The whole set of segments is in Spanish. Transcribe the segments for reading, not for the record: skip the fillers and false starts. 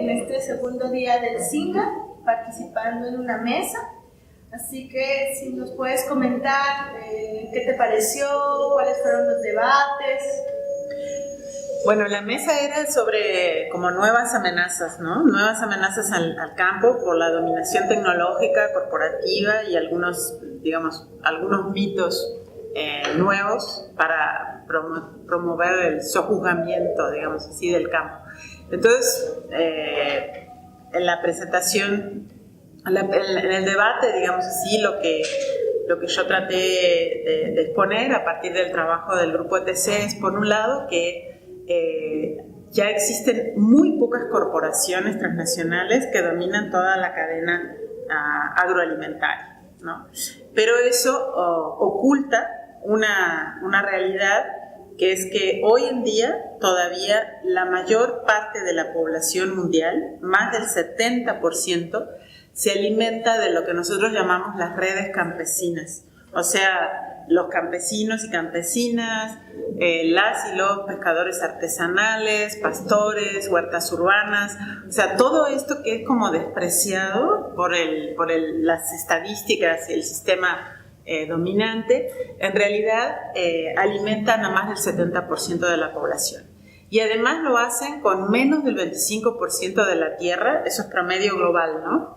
en este segundo día del SINGA, participando en una mesa. Así que si nos puedes comentar qué te pareció, cuáles fueron los debates. Bueno, la mesa era sobre como nuevas amenazas, ¿no? Nuevas amenazas al campo por la dominación tecnológica, corporativa y algunos mitos nuevos para promover el sojuzgamiento, digamos así, del campo. Entonces, en la presentación, en el debate, digamos así, lo que yo traté de exponer a partir del trabajo del grupo ETC es, por un lado, que ya existen muy pocas corporaciones transnacionales que dominan toda la cadena agroalimentaria, ¿no? Pero eso oculta una realidad, que es que hoy en día todavía la mayor parte de la población mundial, más del 70%, se alimenta de lo que nosotros llamamos las redes campesinas. O sea, los campesinos y campesinas, las y los pescadores artesanales, pastores, huertas urbanas, o sea, todo esto que es como despreciado por las estadísticas y el sistema dominante, en realidad alimentan a más del 70% de la población. Y además lo hacen con menos del 25% de la tierra, eso es promedio global, ¿no?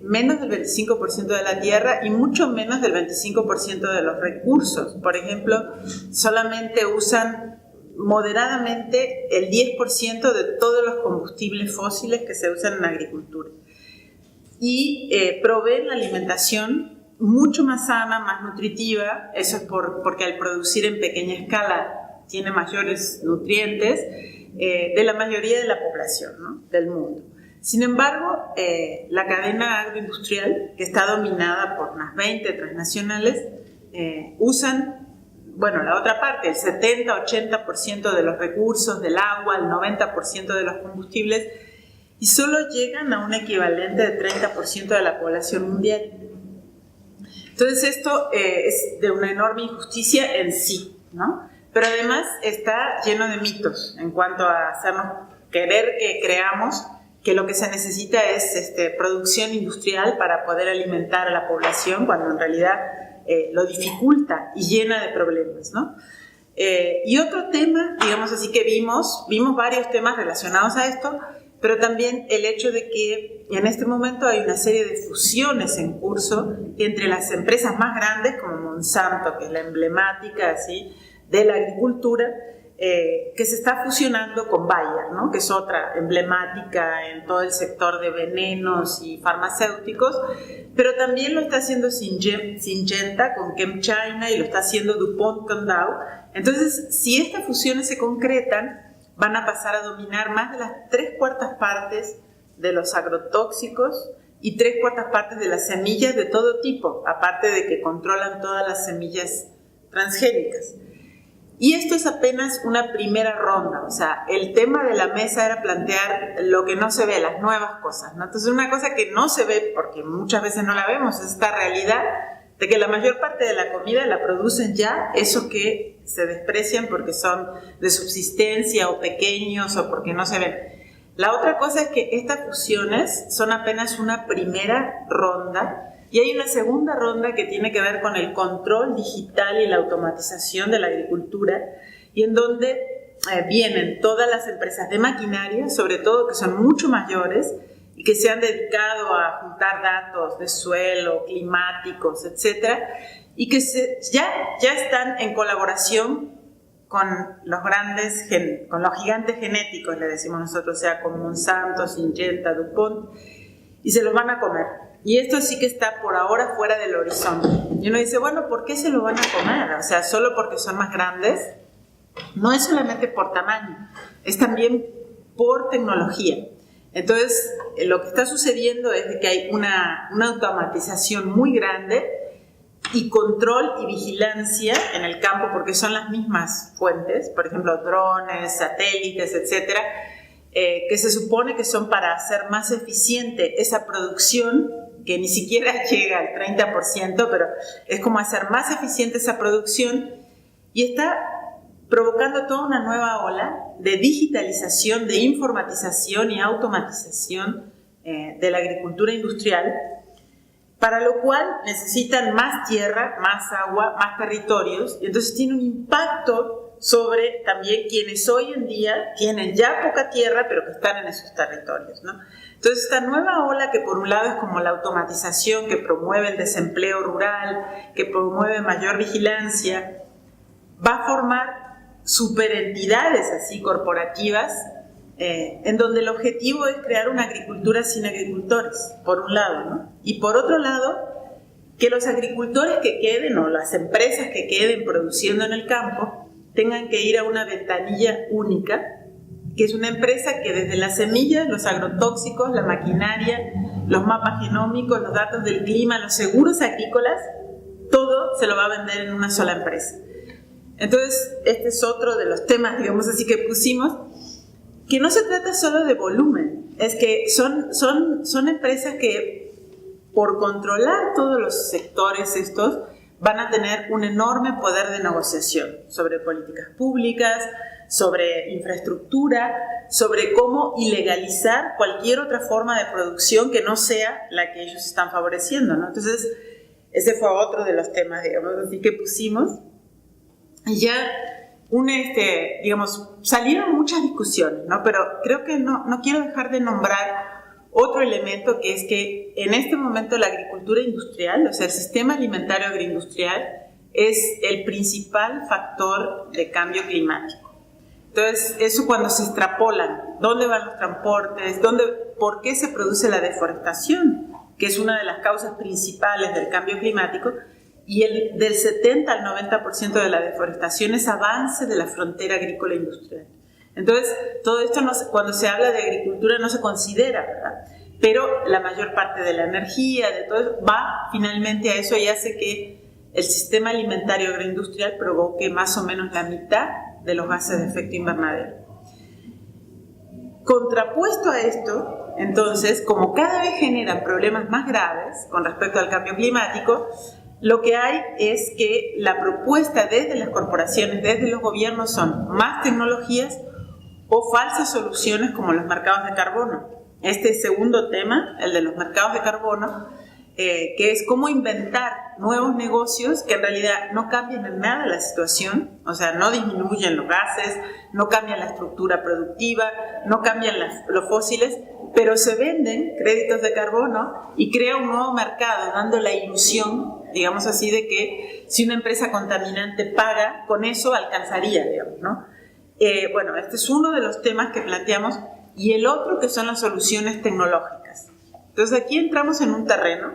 Menos del 25% de la tierra y mucho menos del 25% de los recursos. Por ejemplo, solamente usan moderadamente el 10% de todos los combustibles fósiles que se usan en agricultura. Y proveen la alimentación mucho más sana, más nutritiva. Eso es porque al producir en pequeña escala tiene mayores nutrientes, de la mayoría de la población, ¿no? Del mundo. Sin embargo, la cadena agroindustrial, que está dominada por unas 20 transnacionales, usan, bueno, la otra parte, el 70-80% de los recursos, del agua, el 90% de los combustibles, y solo llegan a un equivalente de 30% de la población mundial. Entonces esto es de una enorme injusticia en sí, ¿no? Pero además está lleno de mitos en cuanto a hacernos querer que creamos que lo que se necesita es producción industrial para poder alimentar a la población, cuando en realidad lo dificulta y llena de problemas, ¿no? Y otro tema, digamos así, que vimos varios temas relacionados a esto, pero también el hecho de que en este momento hay una serie de fusiones en curso entre las empresas más grandes, como Monsanto, que es la emblemática así de la agricultura, que se está fusionando con Bayer, ¿no? Que es otra emblemática en todo el sector de venenos y farmacéuticos, pero también lo está haciendo Syngenta con ChemChina y lo está haciendo DuPont con Dow. Entonces, si estas fusiones se concretan, van a pasar a dominar más de las 3/4 partes de los agrotóxicos y 3/4 partes de las semillas de todo tipo, aparte de que controlan todas las semillas transgénicas. Y esto es apenas una primera ronda, o sea, el tema de la mesa era plantear lo que no se ve, las nuevas cosas, ¿no? Entonces, una cosa que no se ve, porque muchas veces no la vemos, es esta realidad de que la mayor parte de la comida la producen ya esos que se desprecian porque son de subsistencia o pequeños o porque no se ven. La otra cosa es que estas fusiones son apenas una primera ronda. Y hay una segunda ronda que tiene que ver con el control digital y la automatización de la agricultura, y en donde vienen todas las empresas de maquinaria, sobre todo que son mucho mayores y que se han dedicado a juntar datos de suelo, climáticos, etcétera, y que ya están en colaboración con los gigantes genéticos, le decimos nosotros, o sea, con Monsanto, Syngenta, DuPont, y se los van a comer. Y esto sí que está por ahora fuera del horizonte. Y uno dice, bueno, ¿por qué se lo van a comer? O sea, ¿solo porque son más grandes? No es solamente por tamaño, es también por tecnología. Entonces, lo que está sucediendo es de que hay una automatización muy grande y control y vigilancia en el campo, porque son las mismas fuentes, por ejemplo, drones, satélites, etcétera, que se supone que son para hacer más eficiente esa producción, que ni siquiera llega al 30%, pero es como hacer más eficiente esa producción, y está provocando toda una nueva ola de digitalización, de informatización y automatización de la agricultura industrial, para lo cual necesitan más tierra, más agua, más territorios, y entonces tiene un impacto sobre también quienes hoy en día tienen ya poca tierra, pero que están en esos territorios, ¿no? Entonces, esta nueva ola que por un lado es como la automatización, que promueve el desempleo rural, que promueve mayor vigilancia, va a formar superentidades así corporativas, en donde el objetivo es crear una agricultura sin agricultores, por un lado, ¿no? Y por otro lado, que los agricultores que queden o las empresas que queden produciendo en el campo tengan que ir a una ventanilla única, que es una empresa que desde las semillas, los agrotóxicos, la maquinaria, los mapas genómicos, los datos del clima, los seguros agrícolas, todo se lo va a vender en una sola empresa. Entonces, este es otro de los temas, digamos así, que pusimos, que no se trata solo de volumen, es que son empresas que por controlar todos los sectores estos van a tener un enorme poder de negociación sobre políticas públicas, sobre infraestructura, sobre cómo ilegalizar cualquier otra forma de producción que no sea la que ellos están favoreciendo, ¿no? Entonces, ese fue otro de los temas, digamos así, que pusimos. Y ya, digamos, salieron muchas discusiones, ¿no? Pero creo que no quiero dejar de nombrar otro elemento, que es que en este momento la agricultura industrial, o sea, el sistema alimentario agroindustrial, es el principal factor de cambio climático. Entonces, eso cuando se extrapolan, ¿dónde van los transportes? ¿Por qué se produce la deforestación? Que es una de las causas principales del cambio climático. Y del 70 al 90% de la deforestación es avance de la frontera agrícola industrial. Entonces, todo esto cuando se habla de agricultura no se considera, ¿verdad? Pero la mayor parte de la energía, de todo eso, va finalmente a eso y hace que el sistema alimentario agroindustrial provoque más o menos la mitad de los gases de efecto invernadero. Contrapuesto a esto, entonces, como cada vez generan problemas más graves con respecto al cambio climático, lo que hay es que la propuesta desde las corporaciones, desde los gobiernos, son más tecnologías o falsas soluciones como los mercados de carbono. Este segundo tema, el de los mercados de carbono, que es cómo inventar nuevos negocios que en realidad no cambian en nada la situación, o sea, no disminuyen los gases, no cambian la estructura productiva, no cambian los fósiles, pero se venden créditos de carbono y crea un nuevo mercado, dando la ilusión, digamos así, de que si una empresa contaminante paga, con eso alcanzaría, digamos, ¿no? Bueno, este es uno de los temas que planteamos, y el otro que son las soluciones tecnológicas. Entonces aquí entramos en un terreno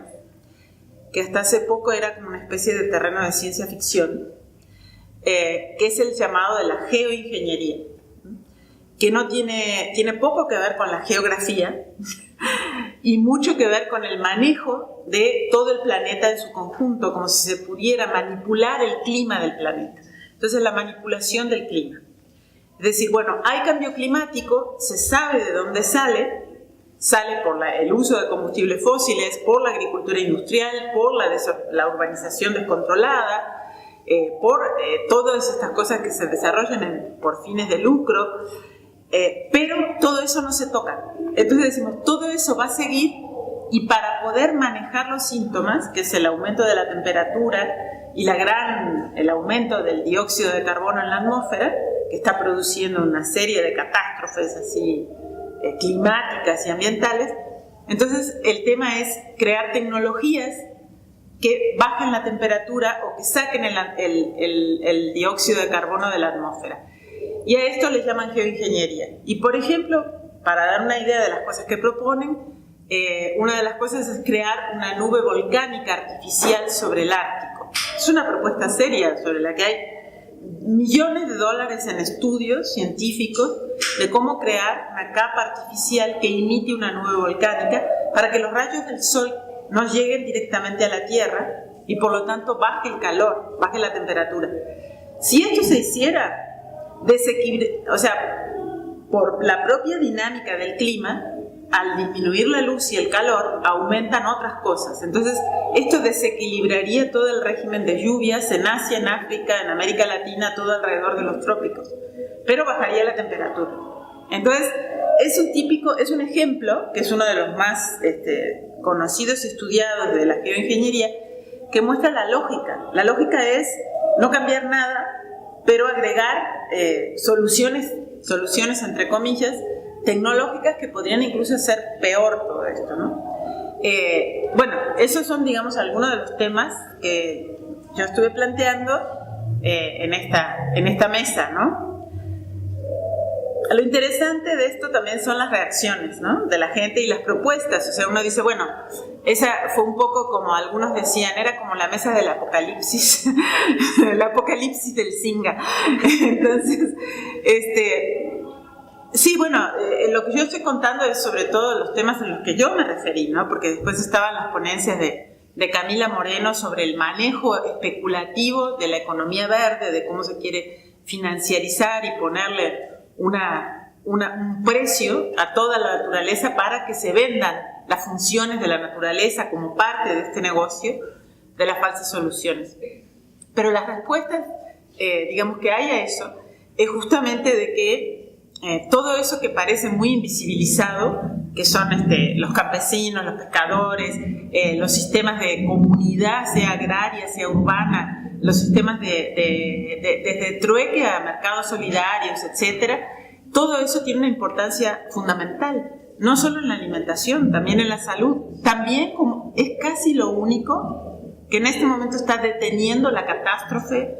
que hasta hace poco era como una especie de terreno de ciencia ficción, que es el llamado de la geoingeniería, que tiene poco que ver con la geografía y mucho que ver con el manejo de todo el planeta en su conjunto, como si se pudiera manipular el clima del planeta. Entonces, la manipulación del clima. Es decir, bueno, hay cambio climático, se sabe de dónde sale por el uso de combustibles fósiles, por la agricultura industrial, por la urbanización descontrolada, por todas estas cosas que se desarrollan por fines de lucro, pero todo eso no se toca. Entonces decimos, todo eso va a seguir, y para poder manejar los síntomas, que es el aumento de la temperatura y el aumento del dióxido de carbono en la atmósfera, que está produciendo una serie de catástrofes así climáticas y ambientales, entonces el tema es crear tecnologías que bajen la temperatura o que saquen el dióxido de carbono de la atmósfera. Y a esto le llaman geoingeniería. Y por ejemplo, para dar una idea de las cosas que proponen, una de las cosas es crear una nube volcánica artificial sobre el Ártico. Es una propuesta seria sobre la que hay millones de dólares en estudios científicos de cómo crear una capa artificial que imite una nube volcánica para que los rayos del sol no lleguen directamente a la Tierra y por lo tanto baje el calor, baje la temperatura. Si esto se hiciera, por la propia dinámica del clima, al disminuir la luz y el calor, aumentan otras cosas. Entonces, esto desequilibraría todo el régimen de lluvias en Asia, en África, en América Latina, todo alrededor de los trópicos. Pero bajaría la temperatura. Entonces, es un ejemplo, que es uno de los más conocidos y estudiados de la geoingeniería, que muestra la lógica. La lógica es no cambiar nada, pero agregar soluciones entre comillas, tecnológicas que podrían incluso hacer peor todo esto, ¿no? Bueno, esos son, digamos, algunos de los temas que yo estuve planteando en esta mesa, ¿no? Lo interesante de esto también son las reacciones, ¿no?, de la gente y las propuestas. O sea, uno dice, bueno, esa fue un poco como algunos decían, era como la mesa del apocalipsis, el apocalipsis del Singa. Entonces, sí, bueno, lo que yo estoy contando es sobre todo los temas en los que yo me referí, ¿no? Porque después estaban las ponencias de Camila Moreno sobre el manejo especulativo de la economía verde, de cómo se quiere financiarizar y ponerle un precio a toda la naturaleza para que se vendan las funciones de la naturaleza como parte de este negocio de las falsas soluciones. Pero las respuestas, digamos, que hay a eso es justamente de que todo eso que parece muy invisibilizado, que son los campesinos, los pescadores, los sistemas de comunidad, sea agraria, sea urbana, los sistemas desde trueque a mercados solidarios, etcétera, todo eso tiene una importancia fundamental, no solo en la alimentación, también en la salud, también como es casi lo único que en este momento está deteniendo la catástrofe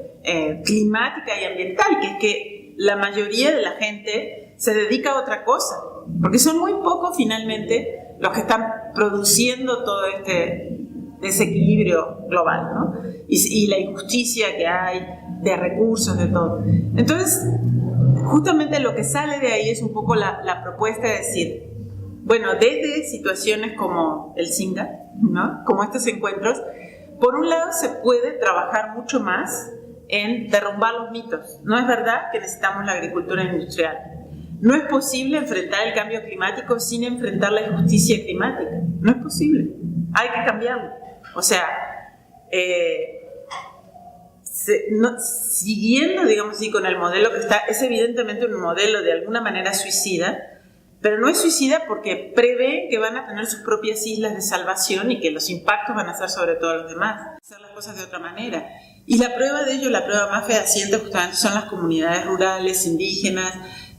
climática y ambiental, que es que la mayoría de la gente se dedica a otra cosa, porque son muy pocos finalmente los que están produciendo todo este desequilibrio global, ¿no? Y la injusticia que hay de recursos, de todo. Entonces, justamente lo que sale de ahí es un poco la propuesta de decir, bueno, desde situaciones como el Singa, ¿no?, como estos encuentros, por un lado se puede trabajar mucho más en derrumbar los mitos. No es verdad que necesitamos la agricultura industrial. No es posible enfrentar el cambio climático sin enfrentar la injusticia climática. No es posible. Hay que cambiarlo. O sea, siguiendo, digamos así, con el modelo que está, es evidentemente un modelo de alguna manera suicida, pero no es suicida porque prevé que van a tener sus propias islas de salvación y que los impactos van a ser sobre todos los demás, hacer las cosas de otra manera. Y la prueba de ello, la prueba más fehaciente justamente son las comunidades rurales, indígenas,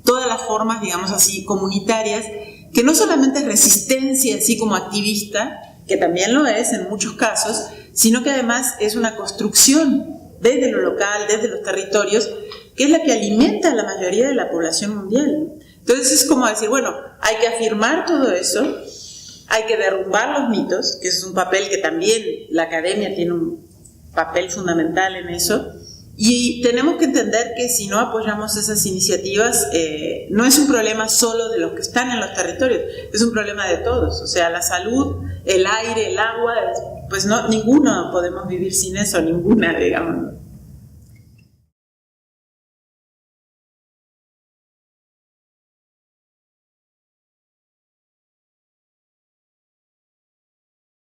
todas las formas, digamos así, comunitarias, que no solamente es resistencia así como activista, que también lo es en muchos casos, sino que además es una construcción desde lo local, desde los territorios, que es la que alimenta a la mayoría de la población mundial. Entonces es como decir, bueno, hay que afirmar todo eso, hay que derrumbar los mitos, que es un papel que también la academia tiene un papel fundamental en eso, y tenemos que entender que si no apoyamos esas iniciativas, no es un problema solo de los que están en los territorios, es un problema de todos. O sea, la salud, el aire, el agua, pues no, ninguno podemos vivir sin eso, ninguna, digamos.